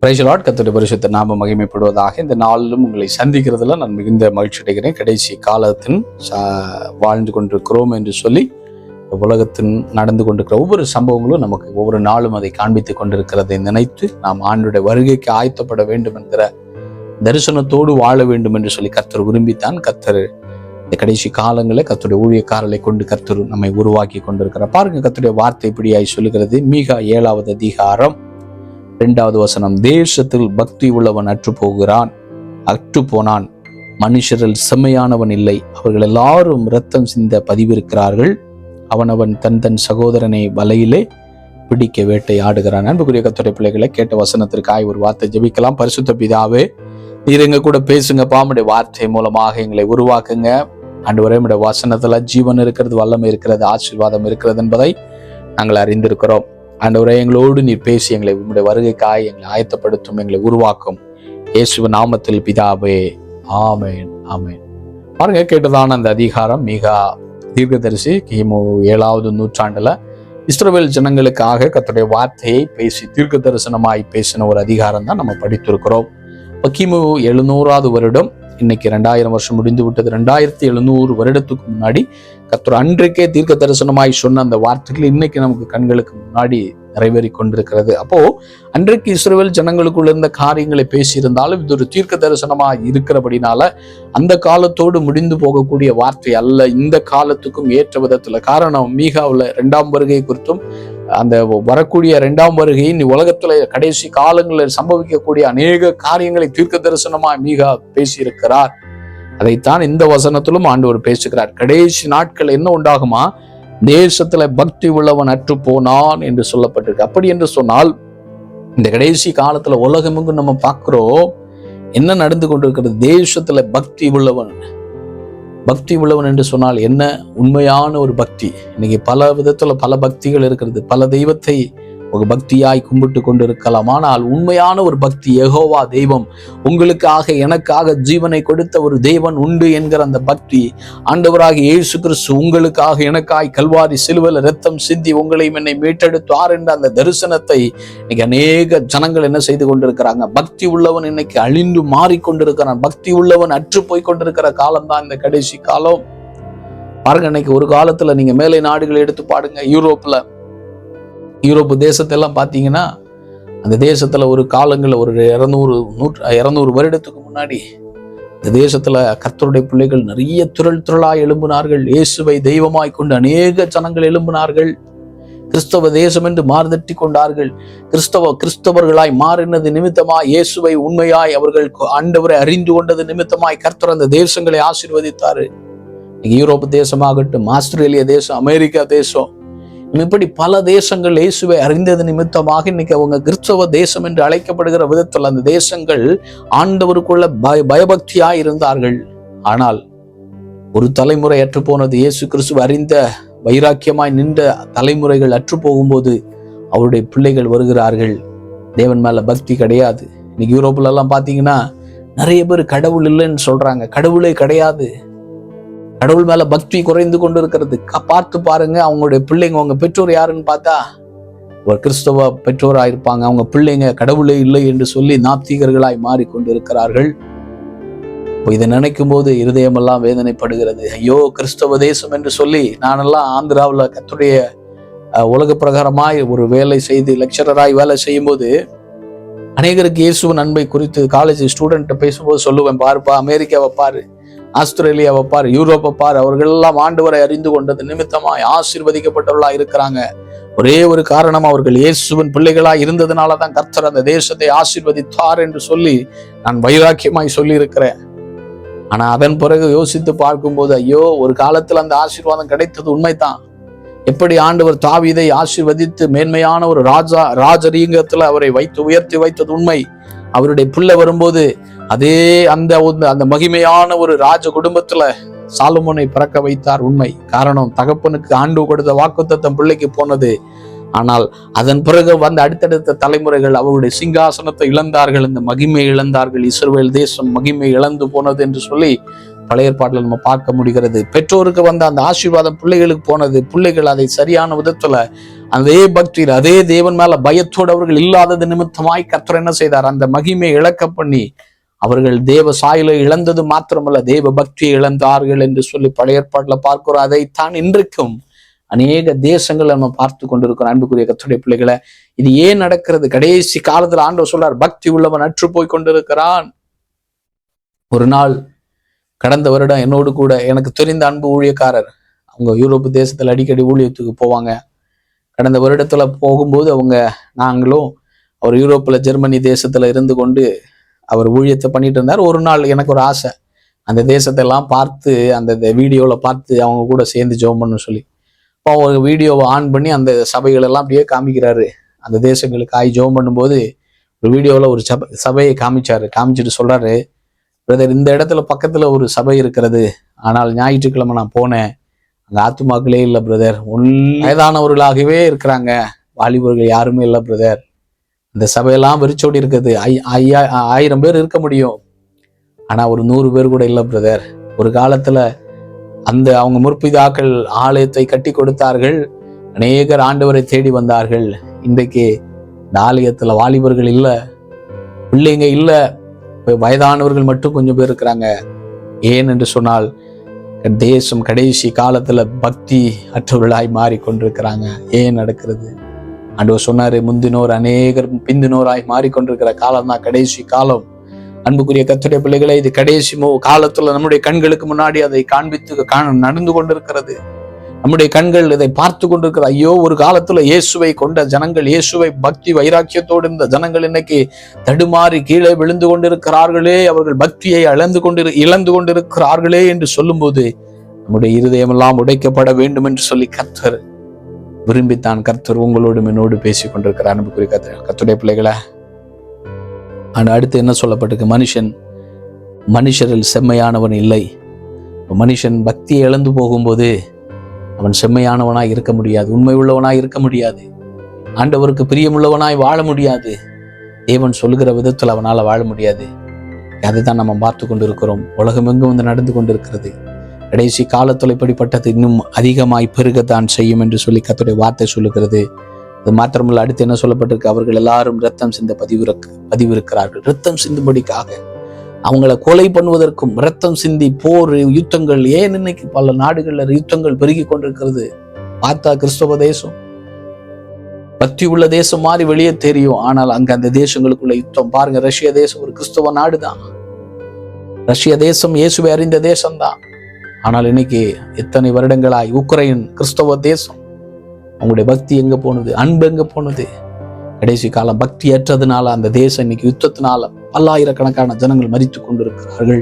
Praise the Lord. கர்த்தருடைய பரிசுத்த நாம மகிமைப்படுவதாக. இந்த நாளிலும் உங்களை சந்திக்கிறதுல நான் மிகுந்த மகிழ்ச்சி அடைகிறேன். கடைசி காலத்தின் வாழ்ந்து கொண்டிருக்கிறோம் என்று சொல்லி உலகத்தின் நடந்து கொண்டிருக்கிற ஒவ்வொரு சம்பவங்களும் நமக்கு ஒவ்வொரு நாளும் அதை காண்பித்துக் கொண்டிருக்கிறதை நினைத்து நாம் ஆண்டுடைய வருகைக்கு ஆயத்தப்பட வேண்டும் என்கிற தரிசனத்தோடு வாழ வேண்டும் என்று சொல்லி கர்த்தர் விரும்பித்தான். கர்த்தர் இந்த கடைசி காலங்களில் கர்த்தருடைய ஊழியக்காரர்களை கொண்டு கர்த்தர் நம்மை உருவாக்கி கொண்டிருக்கிறார். பாருங்க, கர்த்தருடைய வார்த்தை இப்படியாய் சொல்லுகிறது. மீகா 7வது அதிகாரம் 2வது வசனம். தேசத்தில் பக்தி உள்ளவன் அற்று போனான், மனுஷரில் செம்மையானவன் இல்லை, அவர்கள் எல்லாரும் இரத்தம் சிந்த பதிவிருக்கிறார்கள், அவனவன் தன் சகோதரனை வலையிலே பிடிக்க வேட்டையாடுகிறான். அன்புக்குரிய கர்த்தருடைய பிள்ளைகளை, கேட்ட வசனத்திற்காக ஒரு வார்த்தை ஜெபிக்கலாம். பரிசுத்த பிதாவே, நீர் எங்க கூட பேசுங்க, பாமுடைய வார்த்தை மூலமாக எங்களை உருவாக்குங்க. ஆண்டவரே, உம்முடைய வசனத்துல ஜீவன் இருக்கிறது, வல்லமை இருக்கிறது, ஆசீர்வாதம் இருக்கிறது என்பதை நாங்கள் அறிந்திருக்கிறோம். ஆண்டவரே, எங்களோடு நீர் பேசி எங்களை உம்முடைய வருகைக்காய் எங்களை ஆயத்தப்படுத்தும், எங்களை உருவாக்கும். இயேசுவின் நாமத்தில் பிதாவே, ஆமென், ஆமென். பாருங்க, கேட்டதான அந்த அதிகாரம் மீகா தீர்க்கதரிசி கிமு 7வது நூற்றாண்டுல இஸ்ரவேல் ஜனங்களுக்காக கர்த்தருடைய வார்த்தையை பேசி தீர்க்க தரிசனமாய் பேசின ஒரு அதிகாரம் தான் நம்ம படித்திருக்கிறோம். கிமு 700வது வருடம், இன்னைக்கு 2000 வருஷம் முடிந்து விட்டது. 2700 வருடத்துக்கு முன்னாடி கர்த்தர் அன்றைக்கே தீர்க்க தரிசனமாய் சொன்ன அந்த வார்த்தைகள் இன்னைக்கு நமக்கு கண்களுக்கு முன்னாடி நிறைவேறி கொண்டிருக்கிறது. அப்போ அன்றைக்கு இஸ்ரவேல் ஜனங்களுக்குள்ள இருந்த காரியங்களை பேசியிருந்தாலும் இது ஒரு தீர்க்க தரிசனமா இருக்கிறபடினால அந்த காலத்தோடு முடிந்து போகக்கூடிய வார்த்தை அல்ல, இந்த காலத்துக்கும் ஏற்ற விதத்துல. காரணம், மீகாவில் 2ஆம் வருகை குறித்தும் அந்த வரக்கூடிய 2ஆம் வருகையின் உலகத்துல கடைசி காலங்களில் சம்பவிக்கக்கூடிய அநேக காரியங்களை தீர்க்க தரிசனமா மீகா பேசியிருக்கிறார். அதைத்தான் இந்த வசனத்திலும் ஆண்டவர் பேசுகிறார். கடைசி நாட்கள் என்ன உண்டாகுமா? தேசத்துல பக்தி உள்ளவன் அற்று போனான் என்று சொல்லப்பட்டிருக்கு. அப்படி என்று சொன்னால் இந்த கடைசி காலத்துல உலகமெங்கும் நம்ம பார்க்கிறோம் என்ன நடந்து கொண்டிருக்கிறது. தேசத்துல பக்தி உள்ளவன் என்று சொன்னால் என்ன? உண்மையான ஒரு பக்தி. இன்னைக்கு பல விதத்துல பல பக்திகள் இருக்கிறது. பல தெய்வத்தை ஒரு பக்தியாய் கும்பிட்டு கொண்டு இருக்கலாம். ஆனால் உண்மையான ஒரு பக்தி, யெகோவா தெய்வம், உங்களுக்காக எனக்காக ஜீவனை கொடுத்த ஒரு தேவன் உண்டு என்கிற அந்த பக்தி, ஆண்டவராகிய இயேசு கிறிஸ்து உங்களுக்காக எனக்காய் கல்வாரி சிலுவையில் இரத்தம் சிந்தி உங்களையும் என்னை மீட்டெடுத்தார் என்ற அந்த தரிசனத்தை இன்னைக்கு அநேக ஜனங்கள் என்ன செய்து கொண்டிருக்கிறாங்க? பக்தி உள்ளவன் இன்னைக்கு அழிந்து மாறிக்கொண்டிருக்கிறான். பக்தி உள்ளவன் அற்று போய் கொண்டிருக்கிற காலம் தான் இந்த கடைசி காலம். பாருங்க, இன்னைக்கு ஒரு காலத்துல நீங்க மேலை நாடுகளை எடுத்து பாருங்க. யூரோப்பு தேசத்தெல்லாம் பார்த்தீங்கன்னா, அந்த தேசத்துல ஒரு காலங்களில் ஒரு 200 வருடத்துக்கு முன்னாடி இந்த தேசத்துல கர்த்தருடைய பிள்ளைகள் நிறைய திரளாய் எழும்பினார்கள். இயேசுவை தெய்வமாய் கொண்டு அநேக ஜனங்கள் எழும்பினார்கள். கிறிஸ்தவ தேசம் என்று மார்தட்டி கொண்டார்கள். கிறிஸ்தவர்களாய் மாறினது நிமித்தமாய், இயேசுவை உண்மையாய் அவர்கள் ஆண்டவரை அறிந்து கொண்டது நிமித்தமாய் கர்த்தர் அந்த தேசங்களை ஆசீர்வதித்தாரு. யூரோப்பு தேசமாகட்டும், ஆஸ்திரேலியா தேசம், அமெரிக்கா தேசம், இப்படி பல தேசங்கள் இயேசுவை அறிந்தது நிமித்தமாக இன்னைக்கு அவங்க கிறிஸ்தவ தேசம் என்று அழைக்கப்படுகிற விதத்தில் அந்த தேசங்கள் ஆண்டவருக்குள்ள பயபக்தியாய் இருந்தார்கள். ஆனால் ஒரு தலைமுறை அற்று போனது. இயேசு கிறிஸ்துவை அறிந்த வைராக்கியமாய் நின்ற தலைமுறைகள் அற்று போகும்போது அவருடைய பிள்ளைகள் வருகிறார்கள். தேவன் மேல பக்தி கிடையாது. இன்னைக்கு யூரோப்ல எல்லாம் பாத்தீங்கன்னா நிறைய பேர் கடவுள் இல்லைன்னு சொல்றாங்க. கடவுளே கிடையாது. கடவுள் மேல பக்தி குறைந்து கொண்டு இருக்கிறது. பார்த்து பாருங்க, அவங்களுடைய பிள்ளைங்க, அவங்க பெற்றோர் யாருன்னு பார்த்தா ஒரு கிறிஸ்தவ பெற்றோரா இருப்பாங்க. அவங்க பிள்ளைங்க கடவுளே இல்லை என்று சொல்லி நாத்திகர்களாய் மாறிக்கொண்டு இருக்கிறார்கள். இதை நினைக்கும் போது இருதயமெல்லாம் வேதனைப்படுகிறது. ஐயோ, கிறிஸ்தவ தேசம் என்று சொல்லி நானெல்லாம் ஆந்திராவில் கர்த்தருடைய உலக பிரகாரமாய் ஒரு வேலை செய்து லெக்சரராய் வேலை செய்யும் போது அநேகருக்கு இயேசுவின் அன்பை குறித்து காலேஜ் ஸ்டூடெண்ட் பேசும்போது சொல்லுவேன், பாருப்பா, அமெரிக்காவை பாரு, ஆஸ்திரேலியாவை பார், யூரோப்பை பார், அவர்கள் எல்லாம் ஆண்டவரை அறிந்து கொண்டது நிமித்தமாய் ஆசீர்வதிக்கப்பட்டவர்களா இருக்கிறாங்க. ஒரே ஒரு காரணம், அவர்கள் இயேசுவின் பிள்ளைகளா இருந்ததுனாலதான் கர்த்தர் அந்த தேசத்தை ஆசீர்வதித்தார் என்று சொல்லி நான் வைராக்கியமாய் சொல்லி இருக்கிறேன். ஆனா அதன் பிறகு யோசித்து பார்க்கும்போது, ஐயோ, ஒரு காலத்துல அந்த ஆசீர்வாதம் கிடைத்தது உண்மைதான். எப்படி ஆண்டவர் தாவீதை ஆசீர்வதித்து மேன்மையான ஒரு ராஜரீகத்துல அவரை உயர்த்தி வைத்தது உண்மை. அவருடைய பிள்ளை வரும்போது அதே அந்த மகிமையான ஒரு ராஜ குடும்பத்துல சாலமோனை பிறக்க வைத்தார், உண்மை. காரணம், தகப்பனுக்கு ஆண்டு கொடுத்த வாக்குத்தத்தம் பிள்ளைக்கு போனது. ஆனால் அதன் பிறகு வந்த அடுத்தடுத்த தலைமுறைகள் அவருடைய சிங்காசனத்தை இழந்தார்கள், இந்த மகிமை இழந்தார்கள். இஸ்ரவேல் தேசம் மகிமை இழந்து போனது என்று சொல்லி பழைய ஏற்பாட்டில் நம்ம பார்க்க முடிகிறது. பெற்றோருக்கு வந்த அந்த ஆசீர்வாதம் பிள்ளைகளுக்கு போனது. பிள்ளைகள் அதை சரியான விதத்துல அதே பக்தியில் அதே தேவன் மேல பயத்தோடு அவர்கள் இல்லாதது நிமித்தமாய் கர்த்தர் என்ன செய்தார்? அந்த மகிமை இழக்க பண்ணி அவர்கள் தேவ சாயலை இழந்தது மாத்திரமல்ல, தேவ பக்தியை இழந்தார்கள் என்று சொல்லி பழைய ஏற்பாட்டுல பார்க்கிறோம். அதைத்தான் இன்றைக்கும் அநேக தேசங்கள் நம்ம பார்த்து கொண்டிருக்கிறோம். அன்புக்குரிய கர்த்தருடைய பிள்ளைகளை, இது ஏன் நடக்கிறது? கடைசி காலத்துல ஆண்டவர் சொல்றார், பக்தி உள்ளவன் அற்று போய் கொண்டிருக்கிறான். ஒரு நாள் கடந்த வருடம் என்னோடு கூட எனக்கு தெரிந்த அன்பு ஊழியக்காரர், அவங்க யூரோப்பு தேசத்துல அடிக்கடி ஊழியத்துக்கு போவாங்க. கடந்த வருடத்துல போகும்போது நாங்களும் அவர் யூரோப்ல ஜெர்மனி தேசத்துல இருந்து கொண்டு அவர் ஊழியத்தை பண்ணிட்டு இருந்தார். ஒரு நாள் எனக்கு ஒரு ஆசை, அந்த தேசத்தை எல்லாம் பார்த்து அந்த வீடியோல பார்த்து அவங்க கூட சேர்ந்து ஜெபம் பண்ணு சொல்லி, இப்போ ஒரு வீடியோவை ஆன் பண்ணி அந்த சபைகள் எல்லாம் அப்படியே காமிக்கிறாரு. அந்த தேசங்களுக்கு ஜெபம் பண்ணும்போது ஒரு வீடியோவில் ஒரு சபையை காமிச்சிட்டு சொல்றாரு, பிரதர், இந்த இடத்துல பக்கத்துல ஒரு சபை இருக்கிறது, ஆனால் ஞாயிற்றுக்கிழமை நான் போனேன், அங்க ஆத்துமாக்களே இல்லை பிரதர், வயதானவர்களாகவே இருக்கிறாங்க, வாலிபர்கள் யாருமே இல்லை பிரதர், இந்த சபையெல்லாம் வெறிச்சோடி இருக்குது, 1000 பேர் இருக்க முடியும், ஆனா ஒரு 100 பேர் கூட இல்லை பிரதர். ஒரு காலத்துல அவங்க முற்பிதாக்கள் ஆலயத்தை கட்டி கொடுத்தார்கள், அநேகர் ஆண்டவரை தேடி வந்தார்கள். இன்றைக்கு இந்த ஆலயத்துல வாலிபர்கள் இல்லை, பிள்ளைங்க இல்லை, வயதானவர்கள் மட்டும் கொஞ்சம் பேர் இருக்கிறாங்க. ஏன் என்று சொன்னால் தேசம் கடைசி காலத்துல பக்தி அற்றவர்களாய் மாறிக்கொண்டிருக்கிறாங்க. ஏன் நடக்கிறது? ஆண்டவர் சொன்னாரு, முந்தினோர் அநேகர் பிந்தினோராய் மாறிக்கொண்டிருக்கிற காலம் தான் கடைசி காலம். அன்புக்குரிய கர்த்தருடைய பிள்ளைகளை, இது கடைசி காலத்துல நம்முடைய கண்களுக்கு முன்னாடி அதை காண்பித்து நடந்து கொண்டிருக்கிறது. நம்முடைய கண்கள் இதை பார்த்து கொண்டிருக்கிற. ஐயோ, ஒரு காலத்துல இயேசுவை கொண்ட ஜனங்கள், இயேசுவை பக்தி வைராக்கியத்தோடு இருந்த ஜனங்கள் இன்னைக்கு தடுமாறி கீழே விழுந்து கொண்டிருக்கிறார்களே, அவர்கள் பக்தியை இழந்து கொண்டிருக்கிறார்களே என்று சொல்லும்போது நம்முடைய இருதயமெல்லாம் உடைக்கப்பட வேண்டும் என்று சொல்லி கர்த்தர் விரும்பித்தான் கர்த்தர் உங்களோடும் என்னோடு பேசிக் கொண்டிருக்கிறார். அன்புக்குரிய கர்த்தருடைய பிள்ளைகளை, அடுத்து என்ன சொல்லப்பட்டிருக்கு? மனுஷரில் செம்மையானவன் இல்லை. மனுஷன் பக்தியை இழந்து போகும்போது அவன் செம்மையானவனாய் இருக்க முடியாது, உண்மை உள்ளவனாய் இருக்க முடியாது, ஆண்டவருக்கு பிரியமுள்ளவனாய் வாழ முடியாது, தேவன் சொல்லுகிற விதத்தில் அவனால வாழ முடியாது. அதுதான் நம்ம பார்த்து கொண்டிருக்கிறோம். உலகம் எங்கும் நடந்து கொண்டிருக்கிறது. கடைசி காலத்தில் இப்படிப்பட்டது இன்னும் அதிகமாய் பெருகத்தான் செய்யும் என்று சொல்லி கர்த்தருடைய வார்த்தை சொல்லுகிறது. அது மாத்திரமல்ல, அடுத்து என்ன சொல்லப்பட்டிருக்கு? அவர்கள் எல்லாரும் ரத்தம் சிந்த பதிவிருக்கிறார்கள். ரத்தம் சிந்தும்படிக்காக, அவங்கள கொலை பண்ணுவதற்கும் ரத்தம் சிந்தி போர் யுத்தங்கள். ஏன் இன்னைக்கு பல நாடுகள்ல யுத்தங்கள் பெருகி கொண்டிருக்கிறது? பார்த்தா கிறிஸ்தவ தேசம், பக்தி உள்ள தேசம் மாதிரி வெளியே தெரியும், ஆனால் அங்க அந்த தேசங்களுக்குள்ள யுத்தம். பாருங்க, ரஷ்ய தேசம் ஒரு கிறிஸ்தவ நாடுதான். ரஷ்ய தேசம் இயேசுவை அறிந்த தேசம்தான். ஆனால் இன்னைக்கு எத்தனை வருடங்களாய் உக்ரைன் கிறிஸ்தவ தேசம், அவங்களுடைய பக்தி எங்க போனது? அன்பு எங்க போனது? கடைசி காலம் பக்தி ஏற்றதுனால அந்த தேசம் இன்னைக்கு யுத்தத்தினால பல்லாயிரக்கணக்கான ஜனங்கள் மரித்து கொண்டிருக்கிறார்கள்.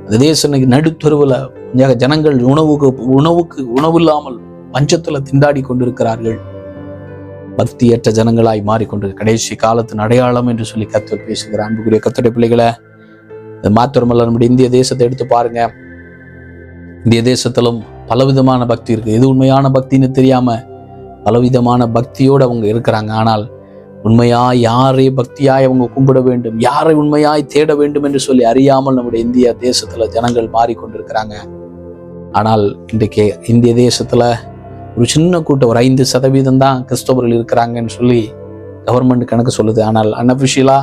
அந்த தேசம் இன்னைக்கு நடுத்தருவுல ஜனங்கள் உணவு இல்லாமல் பஞ்சத்துல திண்டாடி கொண்டிருக்கிறார்கள். பக்தியற்ற ஜனங்களாய் மாறிக்கொண்டிருக்க கடைசி காலத்தின் அடையாளம் என்று சொல்லி கர்த்தர் பேசுகிறார். அன்புக்குரிய கர்த்தருடைய பிள்ளைகளை, அது மாத்திரமல்ல, நம்முடைய இந்திய தேசத்தை எடுத்து பாருங்க. இந்திய தேசத்திலும் பலவிதமான பக்தி இருக்கு. எது உண்மையான பக்தின்னு தெரியாம பலவிதமான பக்தியோடு அவங்க இருக்கிறாங்க. ஆனால் உண்மையாய் யாரை பக்தியாய் அவங்க கும்பிட வேண்டும், யாரை உண்மையாய் தேட வேண்டும் என்று சொல்லி அறியாமல் நம்முடைய இந்திய தேசத்துல ஜனங்கள் மாறிக்கொண்டிருக்கிறாங்க. ஆனால் இன்றைக்கு இந்திய தேசத்துல ஒரு சின்ன கூட்டம், ஒரு 5% தான் கிறிஸ்தவர்கள் இருக்கிறாங்கன்னு சொல்லி கவர்மெண்ட் கணக்கு சொல்லுது. ஆனால் அன்அபிஷியலா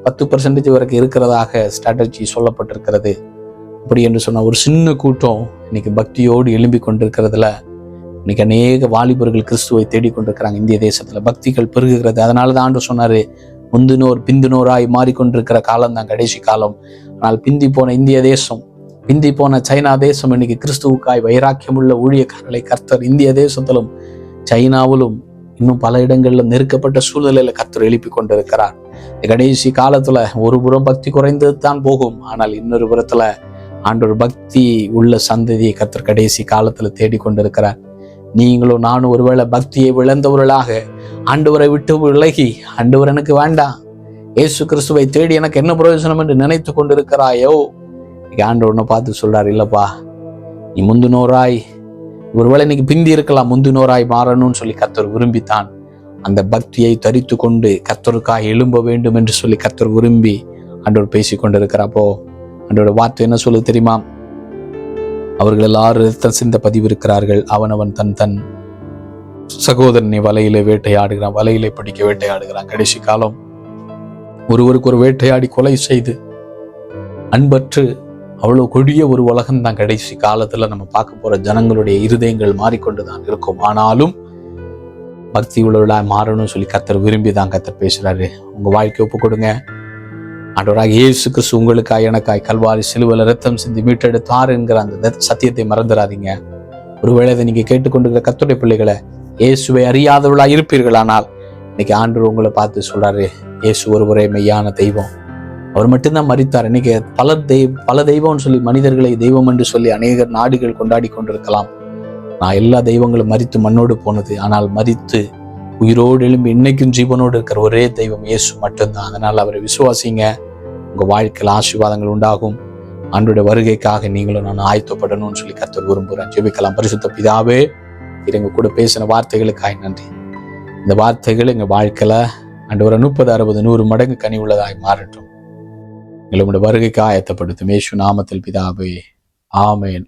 10% வரைக்கும் இருக்கிறதாக ஸ்ட்ராட்டஜி சொல்லப்பட்டிருக்கிறது. அப்படி என்று சொன்னா ஒரு சின்ன கூட்டம் இன்னைக்கு பக்தியோடு எழும்பி கொண்டிருக்கிறதுல இன்னைக்கு அநேக வாலிபர்கள் கிறிஸ்துவை தேடிக்கொண்டிருக்கிறாங்க. இந்திய தேசத்துல பக்திகள் பெருகுகிறது. அதனாலதான் ஆண்டவர் சொன்னாரு, முந்தினோர் பிந்தினோராய் மாறிக்கொண்டிருக்கிற காலம் தான் கடைசி காலம். ஆனால் பிந்தி போன இந்திய தேசம், பிந்தி போன சைனா தேசம் இன்னைக்கு கிறிஸ்துவுக்காய் வைராக்கியமுள்ள ஊழியக்காரர்களை கர்த்தர் இந்திய தேசத்திலும் சைனாவிலும் இன்னும் பல இடங்களிலும் நெருக்கப்பட்ட சூழ்நிலையில கர்த்தர் எழுப்பி கொண்டிருக்கிறார். கடைசி காலத்துல ஒரு புறம் பக்தி குறைந்தது தான் போகும், ஆனால் இன்னொரு புறத்துல ஆண்டவர் பக்தி உள்ள சந்ததியை கர்த்தர் கடைசி காலத்துல தேடிக்கொண்டிருக்கிறார். நீங்களும் நானும் ஒருவேளை பக்தியை இழந்தவர்களாக ஆண்டவரை விட்டு விலகி, ஆண்டவர் எனக்கு வேண்டாம், இயேசு கிறிஸ்துவை தேடி எனக்கு என்ன பிரயோஜனம் என்று நினைத்து கொண்டிருக்கிறாயோ, ஆண்டவனை பார்த்து சொல்றாரு, இல்லப்பா, நீ முந்தினோராய், ஒருவேளை இன்னைக்கு பிந்தி இருக்கலாம், முந்தினோராய் மாறணும்னு சொல்லி கர்த்தர் விரும்பித்தான் அந்த பக்தியை தரித்து கொண்டு கர்த்தருக்காய் எழும்ப வேண்டும் என்று சொல்லி கர்த்தர் விரும்பி ஆண்டவர் பேசி கொண்டிருக்கிறப்போ ஆண்டோட வார்த்தை என்ன சொல்லுது தெரியுமா? அவர்கள் எல்லாரும் ரத்தம் சிந்த பதிவிருக்கிறார்கள், அவனவன் தன் தன் சகோதரனை வலையிலே வேட்டையாடுகிறான், வலையிலே பிடிக்க வேட்டையாடுகிறான். கடைசி காலம் ஒருவருக்கு ஒரு வேட்டையாடி கொலை செய்து அன்பற்று அவ்வளவு கொடிய ஒரு உலகம் தான் கடைசி காலத்துல நம்ம பார்க்க போற ஜனங்களுடைய இருதயங்கள் மாறிக்கொண்டுதான் இருக்கும். ஆனாலும் பக்தி உள்ளவர்களா மாறணும்னு சொல்லி கர்த்தர் விரும்பி தான் கர்த்தர் பேசுறாரு. உங்க வாழ்க்கை ஒப்பு கொடுங்க. ஆண்டவராக இயேசு கிறிஸ்து உங்களுக்காய் எனக்காய் கல்வாரி சிலுவையில ரத்தம் சிந்தி மீட்டெடுத்தார் என்கிற அந்த சத்தியத்தை மறந்துடாதீங்க. ஒருவேளை இதை நீங்க கேட்டுக்கொண்டிருக்கிற கர்த்தருடைய பிள்ளைகளை இயேசுவை அறியாதவர்களா இருப்பீர்களானால் இன்னைக்கு ஆண்டவர் உங்களை பார்த்து சொல்றாரு, இயேசு ஒருவரே மெய்யான தெய்வம், அவர் மட்டும்தான் மரித்தார். இன்னைக்கு பல தெய்வம்னு சொல்லி மனிதர்களை தெய்வம் என்று சொல்லி அநேக நாடுகள் கொண்டாடி கொண்டிருக்கலாம். நான் எல்லா தெய்வங்களும் மரித்து மண்ணோடு போனது. ஆனால் மரித்து உயிரோடு எழும்பி இன்னைக்கும் ஜீவனோடு இருக்கிற ஒரே தெய்வம் இயேசு மட்டும்தான். அதனால் அவரை விசுவாசிங்க. உங்க வாழ்க்கையில் ஆசீர்வாதங்கள் உண்டாகும். ஆண்டவருடைய வருகைக்காக நீங்களும் நான் ஆயத்தப்படணும்னு சொல்லி கர்த்தர் விரும்புகிறேன். ஜெபிக்கலாம். பரிசுத்த பிதாவே, எங்க கூட பேசின வார்த்தைகளுக்காய் நன்றி. இந்த வார்த்தைகள் எங்க வாழ்க்கையில ஆண்டவரை 30, 60, 100 மடங்கு கனி உள்ளதாய் மாறட்டும். எங்களுடைய வருகைக்கு ஆயத்தப்படுத்தும். இயேசு நாமத்தில் பிதாவே, ஆமென்.